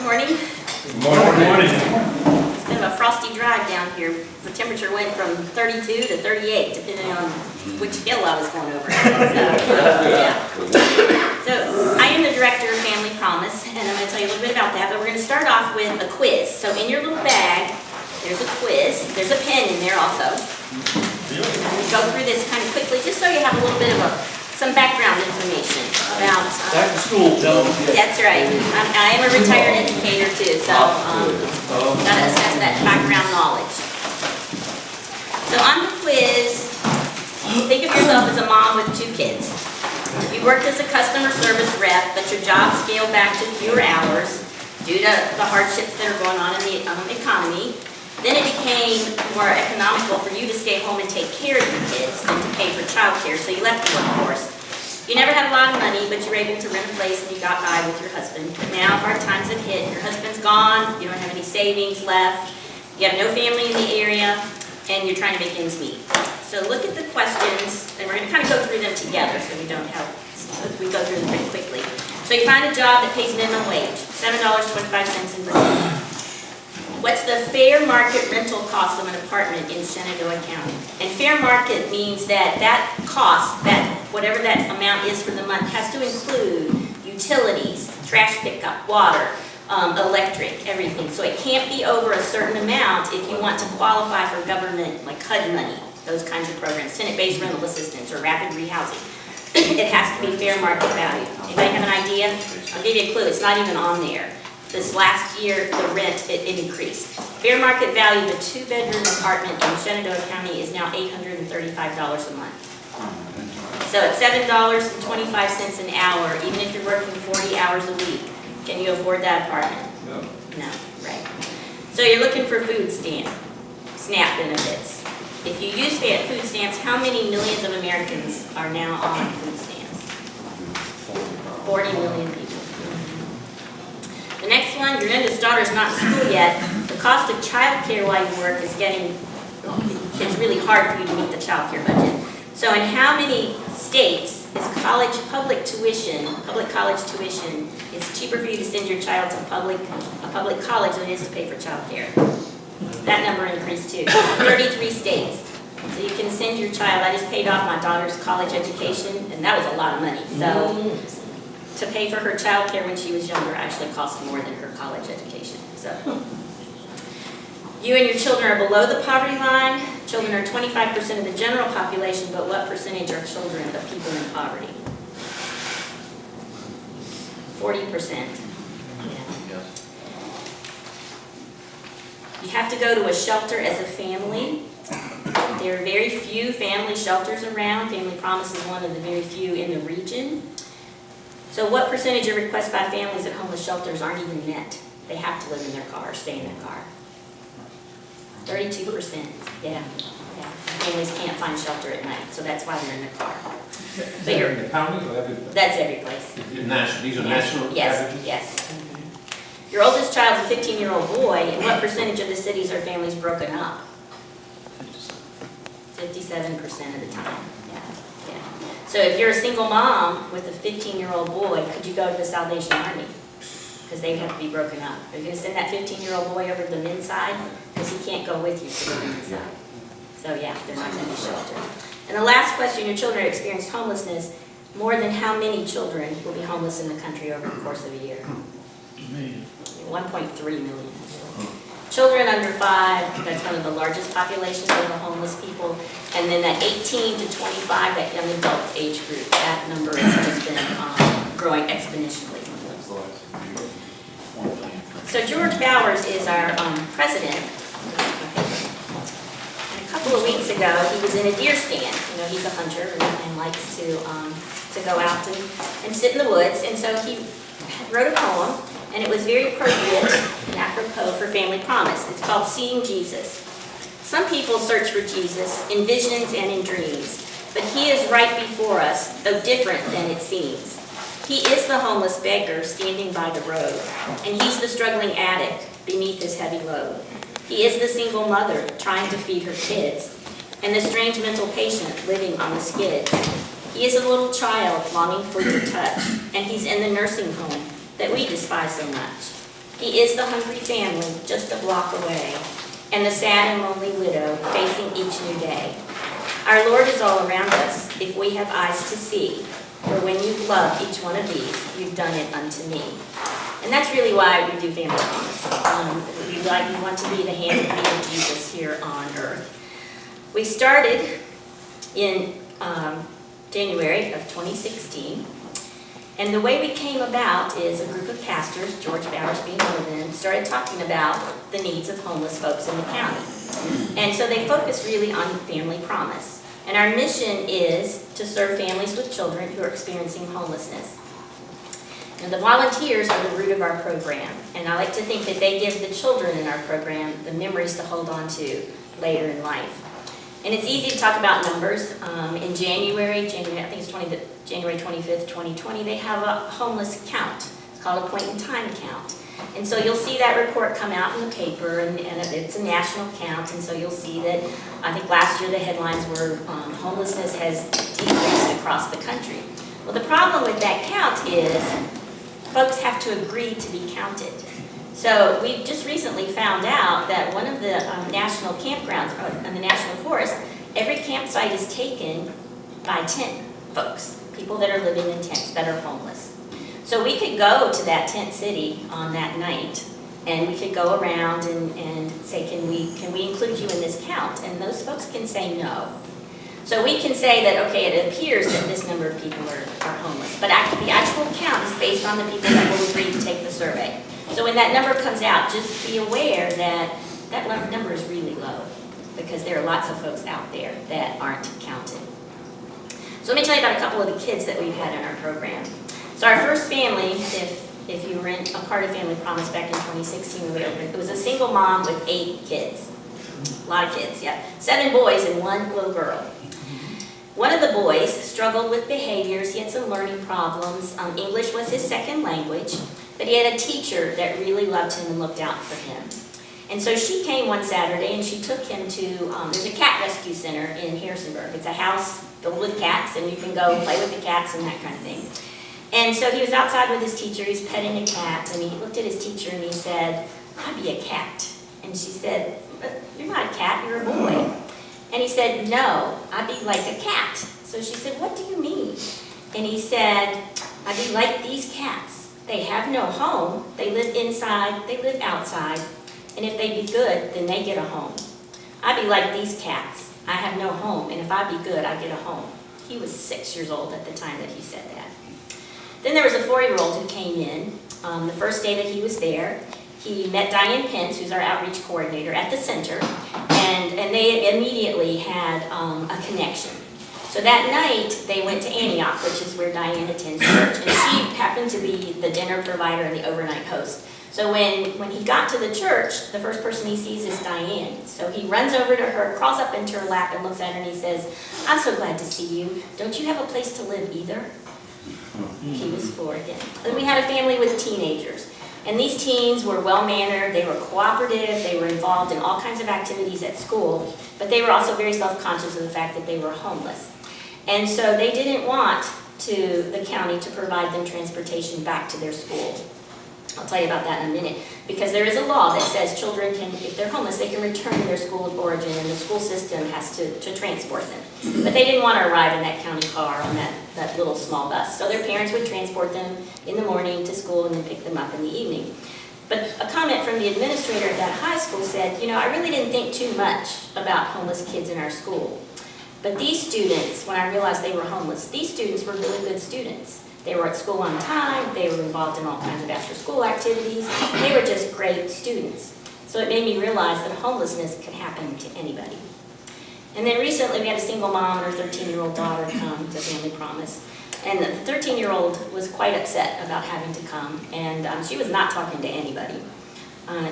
morning. Good morning. It's been a frosty drive down here. The temperature went from 32 to 38, depending on which hill I was going over. So I am the director of Family Promise, and I'm going to tell you a little bit about that, but we're going to start off with a quiz. So in your little bag, there's a quiz. There's a pen in there also. I'm going to go through this kind of quickly, just so you have a little bit of some background information about... Back to school, Joe. That's right. I am a retired educator too, so got to assess that background knowledge. So on the quiz, think of yourself as a mom with 2 kids. You worked as a customer service rep, but your job scaled back to fewer hours due to the hardships that are going on in the economy. Then it became more economical for you to stay home and take care of your kids than to pay for childcare, so you left the workforce. You never had a lot of money, but you were able to rent a place and you got by with your husband. But now hard times have hit. Your husband's gone, you don't have any savings left, you have no family in the area, and you're trying to make ends meet. So look at the questions, and we're going to kind of go through them together so we don't have, we go through them pretty quickly. So you find a job that pays minimum wage, $7.25 in Virginia. What's the fair market rental cost of an apartment in Shenandoah County? And fair market means that that cost, that whatever that amount is for the month, has to include utilities, trash pickup, water, electric, everything. So it can't be over a certain amount if you want to qualify for government, like HUD money, those kinds of programs, tenant-based rental assistance or rapid rehousing. It has to be fair market value. Anybody have an idea? I'll give you a clue. It's not even on there. This last year, the rent, it increased. Fair market value, the 2-bedroom apartment in Shenandoah County is now $835 a month. So at $7.25 an hour, even if you're working 40 hours a week, can you afford that apartment? No. No, right. So you're looking for food SNAP benefits. If you use food stamps, how many millions of Americans are now on food stamps? 40 million people. The next one, your youngest daughter's not in school yet. The cost of child care while you work is it's really hard for you to meet the child care budget. So in how many states is public college tuition, it's cheaper for you to send your child to a public college than it is to pay for child care? That number increased too. 33 states. So you can send your child, I just paid off my daughter's college education, and that was a lot of money. So to pay for her child care when she was younger actually cost more than her college education. So you and your children are below the poverty line. Children are 25% of the general population, but what percentage are children of people in poverty? 40%. Yeah. You have to go to a shelter as a family. There are very few family shelters around. Family Promise is one of the very few in the region. So what percentage of requests by families at homeless shelters aren't even met? They have to live in their car or stay in their car. 32%, yeah. Families can't find shelter at night, so that's why they're in their car. Is that in the county or every place? That's every place. These are national averages? Yes. Your oldest child's a 15-year-old boy, and what percentage of the cities are families broken up? 57% of the time. So if you're a single mom with a 15-year-old boy, could you go to the Salvation Army? Because they'd have to be broken up. Are you going to send that 15-year-old boy over to the men's side? Because he can't go with you to the men's side. So yeah, they're not going to be sheltered. And the last question, your children experienced homelessness. More than how many children will be homeless in the country over the course of a year? 1.3 million. Children under 5, that's one of the largest populations of the homeless people. And then that 18 to 25, that young adult age group, that number has just been growing exponentially. So George Bowers is our president. And a couple of weeks ago, he was in a deer stand. You know, he's a hunter and likes to go out and sit in the woods. And so he wrote a poem. And it was very appropriate and apropos for Family Promise. It's called Seeing Jesus. Some people search for Jesus in visions and in dreams, but he is right before us, though different than it seems. He is the homeless beggar standing by the road, and he's the struggling addict beneath his heavy load. He is the single mother trying to feed her kids, and the strange mental patient living on the skids. He is a little child longing for your touch, and he's in the nursing home that we despise so much. He is the hungry family just a block away, and the sad and lonely widow facing each new day. Our Lord is all around us if we have eyes to see, for when you've loved each one of these, you've done it unto me. And that's really why we do Family Promise. We want to be the hand and feet of Jesus here on earth. We started in January of 2016. And the way we came about is a group of pastors, George Bowers being one of them, started talking about the needs of homeless folks in the county. And so they focus really on Family Promise. And our mission is to serve families with children who are experiencing homelessness. And the volunteers are the root of our program. And I like to think that they give the children in our program the memories to hold on to later in life. And it's easy to talk about numbers. In January, I think it's January 25th, 2020, they have a homeless count. It's called a point in time count. And so you'll see that report come out in the paper, and it's a national count. And so you'll see that, I think last year the headlines were homelessness has decreased across the country. Well, the problem with that count is folks have to agree to be counted. So we just recently found out that one of the national campgrounds in the national forest, every campsite is taken by tent folks, people that are living in tents that are homeless. So we could go to that tent city on that night, and we could go around and say, can we include you in this count? And those folks can say no. So we can say that, okay, it appears that this number of people are homeless, but the actual count is based on the people that will agree to take the survey. So when that number comes out, just be aware that that number is really low, because there are lots of folks out there that aren't counted. So let me tell you about a couple of the kids that we've had in our program. So our first family, if you were a part of Family Promise back in 2016 when we opened, it was a single mom with 8 kids. A lot of kids, yeah. 7 boys and 1 little girl. One of the boys struggled with behaviors. He had some learning problems. English was his second language, but he had a teacher that really loved him and looked out for him. And so she came one Saturday and she took him to, there's a cat rescue center in Harrisonburg. It's a house filled with cats, and you can go play with the cats and that kind of thing. And so he was outside with his teacher, he's petting a cat, and he looked at his teacher and he said, "I'd be a cat." And she said, "But you're not a cat, you're a boy." And he said, "No, I'd be like a cat." So she said, "What do you mean?" And he said, "I'd be like these cats. They have no home, they live inside, they live outside, and if they be good, then they get a home. I'd be like these cats. I have no home, and if I be good, I get a home." He was 6 years old at the time that he said that. Then there was a 4-year-old who came in. The first day that he was there, he met Diane Pence, who's our outreach coordinator, at the center, and they immediately had a connection. So that night, they went to Antioch, which is where Diane attends church, and she happened to be the dinner provider and the overnight host. So when he got to the church, the first person he sees is Diane. So he runs over to her, crawls up into her lap, and looks at her, and he says, "I'm so glad to see you. Don't you have a place to live either?" He was 4 again. Then we had a family with teenagers. And these teens were well-mannered, they were cooperative, they were involved in all kinds of activities at school, but they were also very self-conscious of the fact that they were homeless. And so they didn't want the county to provide them transportation back to their school. I'll tell you about that in a minute, because there is a law that says children can, if they're homeless, they can return to their school of origin, and the school system has to transport them. But they didn't want to arrive in that county car on that little small bus. So their parents would transport them in the morning to school and then pick them up in the evening. But a comment from the administrator at that high school said, "I really didn't think too much about homeless kids in our school. But these students, when I realized they were homeless, these students were really good students. They were at school on time, they were involved in all kinds of after-school activities, they were just great students." So it made me realize that homelessness could happen to anybody. And then recently we had a single mom and her 13-year-old daughter come to Family Promise. And the 13-year-old was quite upset about having to come, and she was not talking to anybody.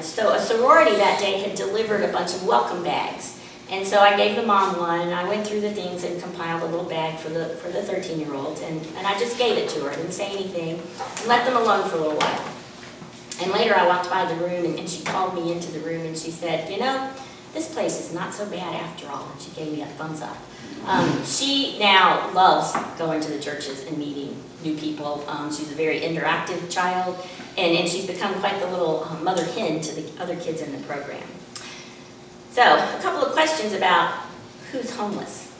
So a sorority that day had delivered a bunch of welcome bags. And so I gave the mom one, and I went through the things and compiled a little bag for the 13-year-old, and I just gave it to her. I didn't say anything, and let them alone for a little while. And later I walked by the room, and she called me into the room, and she said, "This place is not so bad after all," and she gave me a thumbs up. She now loves going to the churches and meeting new people. She's a very interactive child, and she's become quite the little mother hen to the other kids in the program. So, a couple of questions about who's homeless.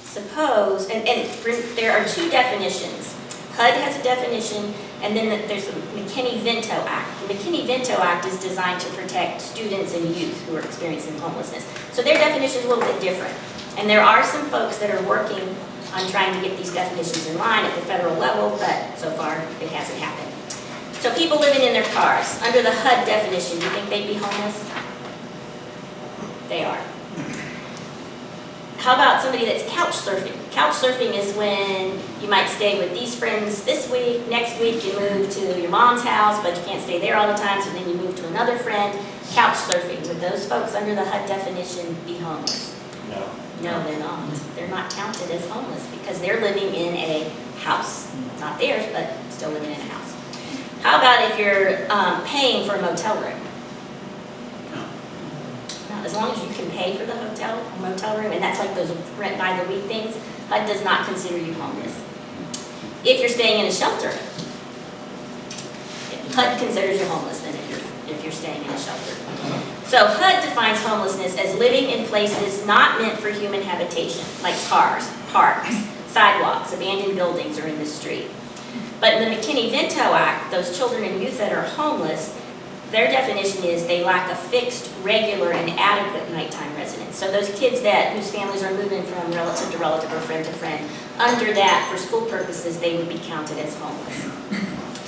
Suppose, and there are two definitions. HUD has a definition, and then there's the McKinney-Vento Act. The McKinney-Vento Act is designed to protect students and youth who are experiencing homelessness. So their definition is a little bit different. And there are some folks that are working on trying to get these definitions in line at the federal level, but so far it hasn't happened. So people living in their cars, under the HUD definition, do you think they'd be homeless? They are. How about somebody that's couch surfing? Couch surfing is when you might stay with these friends this week, next week you move to your mom's house, but you can't stay there all the time, so then you move to another friend. Couch surfing, would those folks under the HUD definition be homeless? No. No, they're not. They're not counted as homeless because they're living in a house. Not theirs, but still living in a house. How about if you're paying for a motel room? As long as you can pay for the motel room, and that's like those rent by the week things, HUD does not consider you homeless. If you're staying in a shelter, HUD considers you homeless then if you're staying in a shelter. So HUD defines homelessness as living in places not meant for human habitation, like cars, parks, sidewalks, abandoned buildings, or in the street. But in the McKinney-Vento Act, those children and youth that are homeless, their definition is they lack a fixed, regular, and adequate nighttime residence. So those kids whose families are moving from relative to relative or friend to friend, under that, for school purposes, they would be counted as homeless.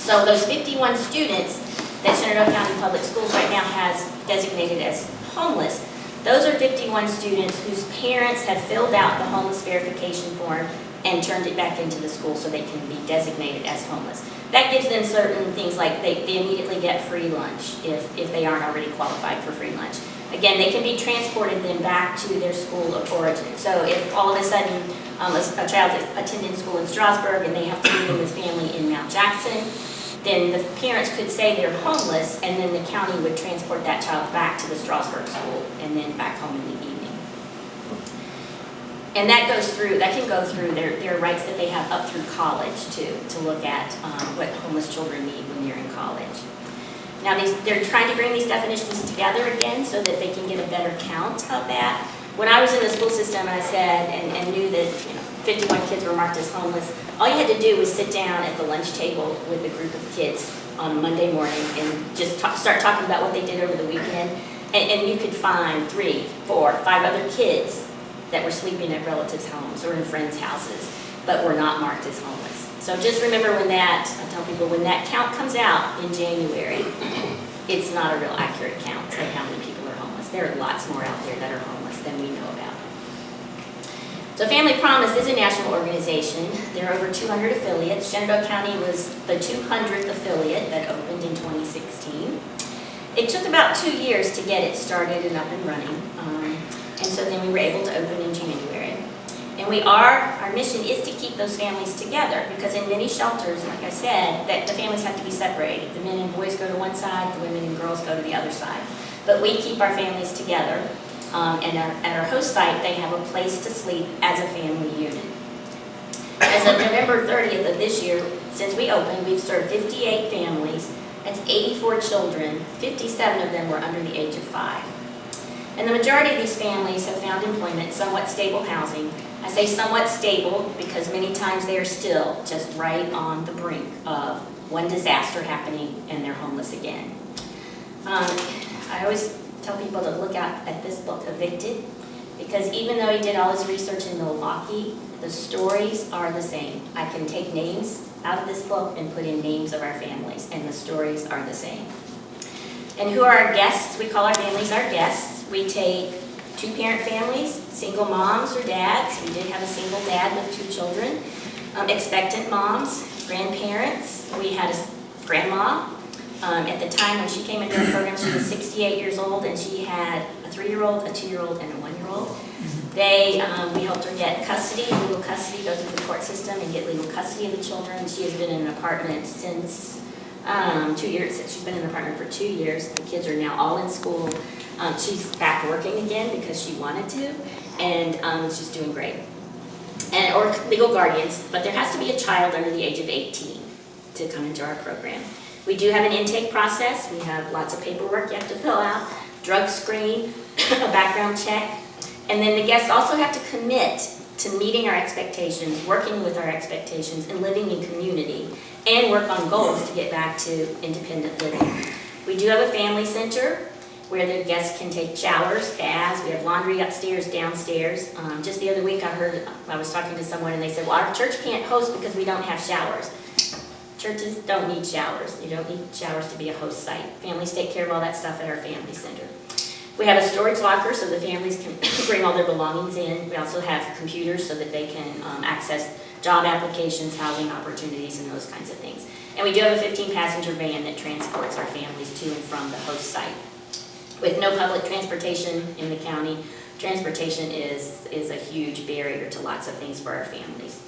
So those 51 students that Shenandoah County Public Schools right now has designated as homeless, those are 51 students whose parents have filled out the homeless verification form and turned it back into the school so they can be designated as homeless. That gives them certain things like they immediately get free lunch if they aren't already qualified for free lunch. Again, they can be transported then back to their school of origin. So if all of a sudden a child is attending school in Strasburg and they have to live with family in Mount Jackson, then the parents could say they're homeless, and then the county would transport that child back to the Strasburg school and then back home in the evening. And that can go through their rights that they have up through college too, to look at what homeless children need when they're in college. Now they're trying to bring these definitions together again so that they can get a better count of that. When I was in the school system, I said, and knew that 51 kids were marked as homeless, all you had to do was sit down at the lunch table with a group of kids on Monday morning and just start talking about what they did over the weekend, and you could find 3, 4, 5 other kids that were sleeping at relatives' homes or in friends' houses, but were not marked as homeless. So just remember I tell people, when that count comes out in January, it's not a real accurate count of how many people are homeless. There are lots more out there that are homeless than we know about. So Family Promise is a national organization. There are over 200 affiliates. Shenandoah County was the 200th affiliate that opened in 2016. It took about 2 years to get it started and up and running. And so then we were able to open in January. And our mission is to keep those families together, because in many shelters, like I said, that the families have to be separated. The men and boys go to one side, the women and girls go to the other side. But we keep our families together. And at our host site, they have a place to sleep as a family unit. As of November 30th of this year, since we opened, we've served 58 families. That's 84 children. 57 of them were under the age of 5. And the majority of these families have found employment, somewhat stable housing. I say somewhat stable because many times they are still just right on the brink of one disaster happening and they're homeless again. I always tell people to look out at this book, Evicted, because even though he did all his research in Milwaukee, the stories are the same. I can take names out of this book and put in names of our families, and the stories are the same. And who are our guests? We call our families our guests. We take 2-parent families, single moms or dads. We did have a single dad with 2 children. Expectant moms, grandparents. We had a grandma. At the time when she came into our program, she was 68 years old, and she had a 3-year-old, a 2-year-old, and a 1-year-old. We helped her get custody, legal custody, go through the court system and get legal custody of the children. She has been in an apartment since 2 years. She's been in an apartment for 2 years. The kids are now all in school. She's back working again because she wanted to. and it's just doing great. Or legal guardians, but there has to be a child under the age of 18 to come into our program. We do have an intake process. We have lots of paperwork you have to fill out, drug screen, a background check, and then the guests also have to commit to meeting our expectations, working with our expectations, and living in community, and work on goals to get back to independent living. We do have a family center where the guests can take showers, baths. We have laundry upstairs, downstairs. Just the other week I was talking to someone and they said, well, our church can't host because we don't have showers. Churches don't need showers. You don't need showers to be a host site. Families take care of all that stuff at our family center. We have a storage locker so the families can bring all their belongings in. We also have computers so that they can access job applications, housing opportunities, and those kinds of things. And we do have a 15-passenger van that transports our families to and from the host site. With no public transportation in the county, transportation is a huge barrier to lots of things for our families.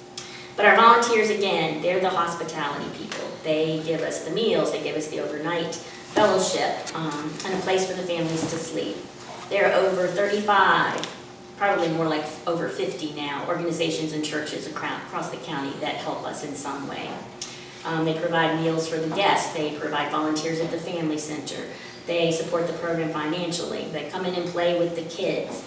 But our volunteers, again, they're the hospitality people. They give us the meals, they give us the overnight fellowship, and a place for the families to sleep. There are over 35, probably more like over 50 now, organizations and churches across the county that help us in some way. They provide meals for the guests, they provide volunteers at the family center, they support the program financially, they come in and play with the kids.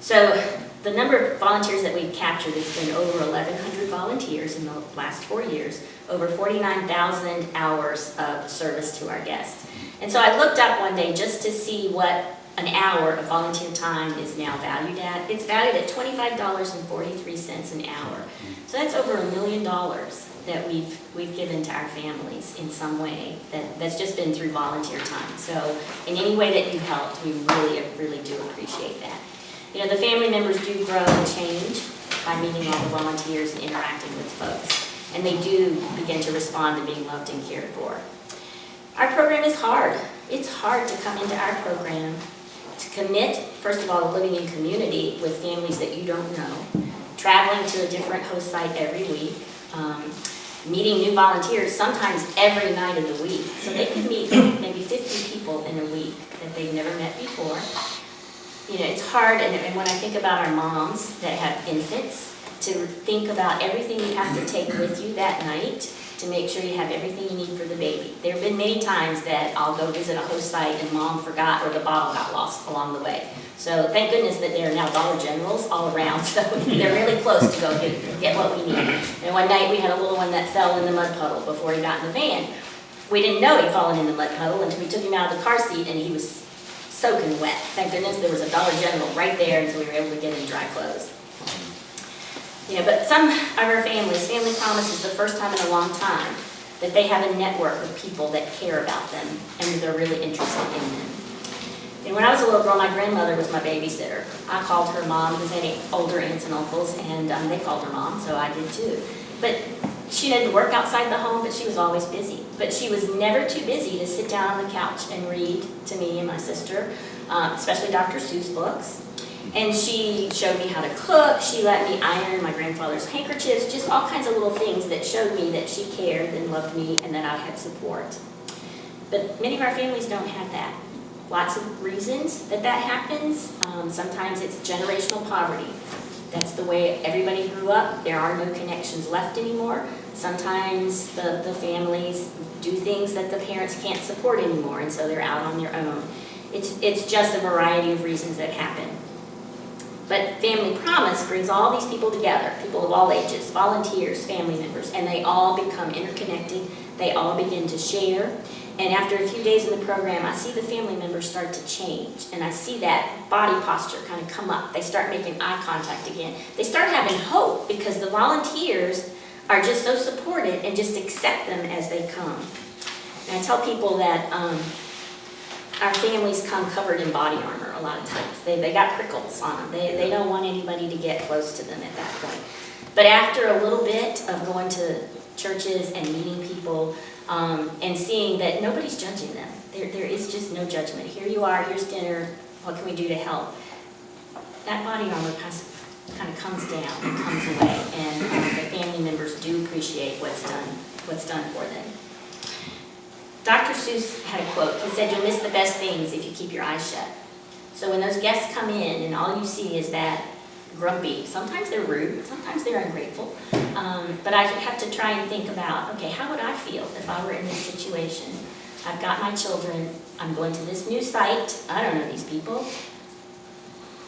So the number of volunteers that we've captured has been over 1,100 volunteers in the last 4 years, over 49,000 hours of service to our guests. And so I looked up one day just to see what an hour of volunteer time is now valued at. It's valued at $25.43 an hour. So that's over $1 million that we've given to our families in some way that's just been through volunteer time. So in any way that you helped, we really, really do appreciate that. You know, the family members do grow and change by meeting all the volunteers and interacting with folks. And they do begin to respond to being loved and cared for. Our program is hard. It's hard to come into our program, to commit, first of all, living in community with families that you don't know, traveling to a different host site every week, meeting new volunteers sometimes every night of the week. So they can meet maybe 50 people in a week that they've never met before. You know, it's hard, and when I think about our moms that have infants, to think about everything you have to take with you that night to make sure you have everything you need for the baby. There have been many times that I'll go visit a host site and mom forgot or the bottle got lost along the way. So thank goodness that there are now Dollar Generals all around, so they're really close to go get what we need. And one night we had a little one that fell in the mud puddle before he got in the van. We didn't know he'd fallen in the mud puddle until we took him out of the car seat and he was soaking wet. Thank goodness there was a Dollar General right there, and so we were able to get him dry clothes. You know, but some of our families, Family Promise is the first time in a long time that they have a network of people that care about them and they're really interested in them. And when I was a little girl, my grandmother was my babysitter. I called her mom because I had older aunts and uncles, and they called her mom, so I did too. But she didn't work outside the home, but she was always busy. But she was never too busy to sit down on the couch and read to me and my sister, especially Dr. Seuss books. And she showed me how to cook. She let me iron my grandfather's handkerchiefs, just all kinds of little things that showed me that she cared and loved me and that I had support. But many of our families don't have that. Lots of reasons that happens. Sometimes it's generational poverty. That's the way everybody grew up. There are no connections left anymore. Sometimes the families do things that the parents can't support anymore, and so they're out on their own. It's just a variety of reasons that happen. But Family Promise brings all these people together, people of all ages, volunteers, family members, and they all become interconnected. They all begin to share. And after a few days in the program, I see the family members start to change. And I see that body posture kind of come up. They start making eye contact again. They start having hope because the volunteers are just so supported and just accept them as they come. And I tell people that our families come covered in body armor a lot of times. They got prickles on them. They don't want anybody to get close to them at that point. But after a little bit of going to churches and meeting people and seeing that nobody's judging them, there is just no judgment. Here you are, here's dinner, what can we do to help? That body armor kind of comes down and comes away, and the family members do appreciate what's done for them. Dr. Seuss had a quote. He said, "You'll miss the best things if you keep your eyes shut." So when those guests come in and all you see is that grumpy. Sometimes they're rude, sometimes they're ungrateful. But I have to try and think about, okay, how would I feel if I were in this situation? I've got my children, I'm going to this new site, I don't know these people.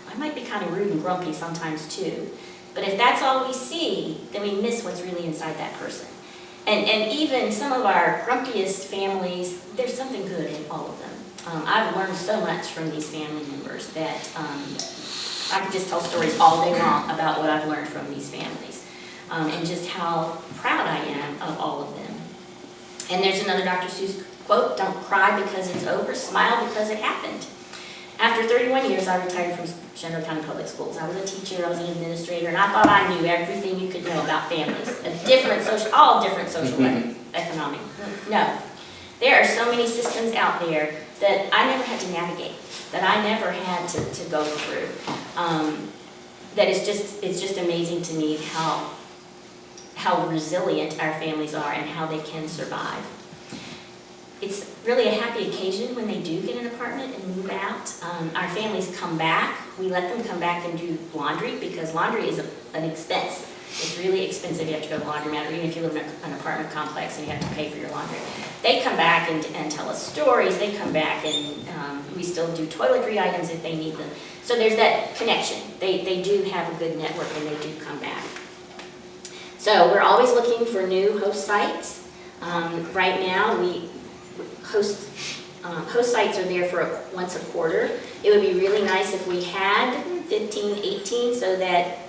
I might be kind of rude and grumpy sometimes too. But if that's all we see, then we miss what's really inside that person. And even some of our grumpiest families, there's something good in all of them. I've learned so much from these family members that I could just tell stories all day long about what I've learned from these families and just how proud I am of all of them. And there's another Dr. Seuss quote, "Don't cry because it's over, smile because it happened." After 31 years, I retired from Shenandoah County Public Schools. I was a teacher, I was an administrator, and I thought I knew everything you could know about families, all different social economic. No. There are so many systems out there that I never had to navigate, that I never had to go through. That it's just amazing to me how resilient our families are and how they can survive. It's really a happy occasion when they do get an apartment and move out. Our families come back. We let them come back and do laundry because laundry is an expense. It's really expensive. You have to go to the laundromat, or even if you live in an apartment complex and you have to pay for your laundry. They come back and tell us stories. They come back and we still do toiletry items if they need them. So there's that connection. They do have a good network and they do come back. So we're always looking for new host sites. Right now, host sites are there for once a quarter. It would be really nice if we had 15, 18 so that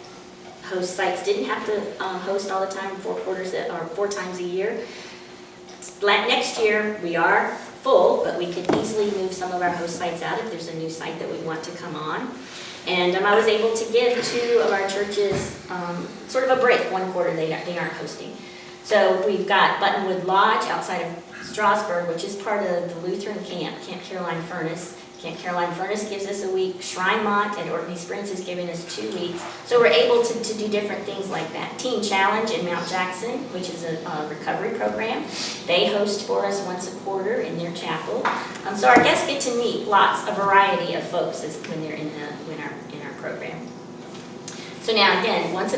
host sites didn't have to host all the time, 4 times a year. Next year we are full, but we could easily move some of our host sites out if there's a new site that we want to come on. And I was able to give 2 of our churches sort of a break. One quarter they aren't hosting. So we've got Buttonwood Lodge outside of Strasburg, which is part of the Lutheran camp, Camp Caroline Furnace. Camp Caroline Furnace gives us a week. Shrinemont at Orkney Springs is giving us 2 weeks. So we're able to do different things like that. Teen Challenge in Mount Jackson, which is a recovery program. They host for us once a quarter in their chapel. So our guests get to meet a variety of folks when they're in our program. So now again, once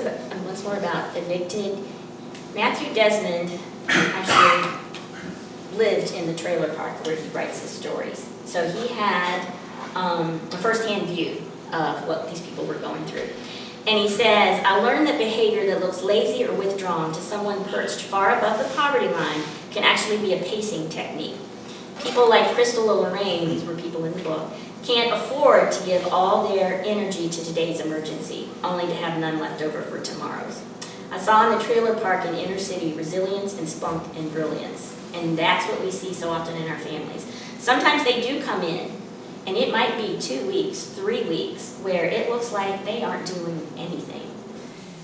more about Evicted. Matthew Desmond actually lived in the trailer park where he writes his stories. So he had a first-hand view of what these people were going through. And he says, "I learned that behavior that looks lazy or withdrawn to someone perched far above the poverty line can actually be a pacing technique. People like Crystal and Lorraine," these were people in the book, "can't afford to give all their energy to today's emergency, only to have none left over for tomorrow's. I saw in the trailer park and inner city resilience and spunk and brilliance." And that's what we see so often in our families. Sometimes they do come in, and it might be 2 weeks, 3 weeks, where it looks like they aren't doing anything.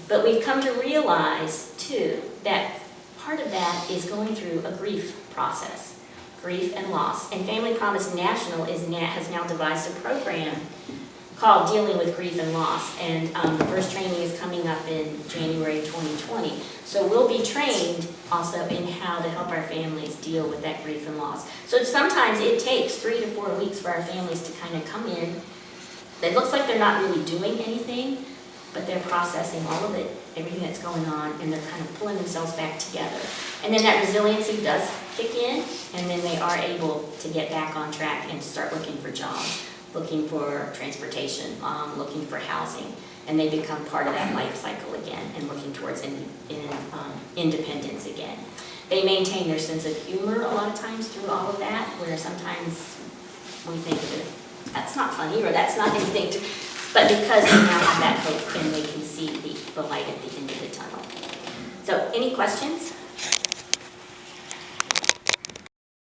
But we've come to realize, too, that part of that is going through a grief process, grief and loss. And Family Promise National has now devised a program called Dealing with Grief and Loss. And the first training is coming up in January 2020. So we'll be trained also in how to help our families deal with that grief and loss. So sometimes it takes 3 to 4 weeks for our families to kind of come in. It looks like they're not really doing anything, but they're processing all of it, everything that's going on, and they're kind of pulling themselves back together. And then that resiliency does kick in, and then they are able to get back on track and start looking for jobs, looking for transportation, looking for housing, and they become part of that life cycle again and looking towards independence again. They maintain their sense of humor a lot of times through all of that, where sometimes we think that's not funny or that's not anything to, but because they now have that hope and they can see the light at the end of the tunnel. So any questions?